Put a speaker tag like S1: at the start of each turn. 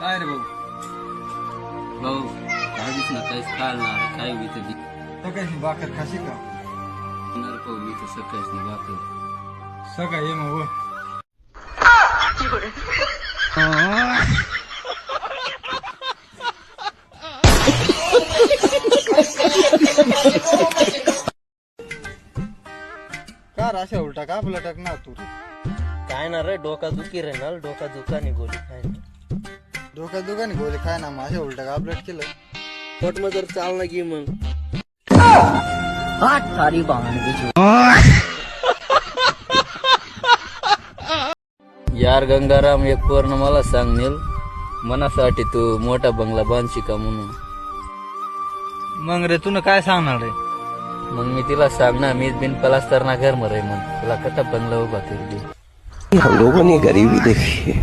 S1: काय रे भाऊ भाऊ भाजीच ना काहीच खालणार काय होईल ती
S2: सकाळची भाकर खाशी का
S1: पाहू मी तर सकाळीच नाही भाकर
S2: सकाळी ये मग का राशा उलटा का पलटक ना तू
S3: काय ना रे डोका दुखी रे ना डोका दुखानी गोली खाय
S2: डोक्यात दुकानी गोळी खाय ना माझ्या उलटा का पलट केलं
S3: पोट मग जर चाल ना की मग
S1: यार गंगाराम एक पूर्ण मला सांग नील मनासाठी तू मोठा बंगला बांधशी का म्हणून
S2: मग रे तुला काय सांगणार रे
S1: मग मी तिला सांगणार मीच बिन पलास्तर ना घर मरे मग तुला कसा बंगला उभा केली
S4: हम लोगों ने गरीबी देखी है।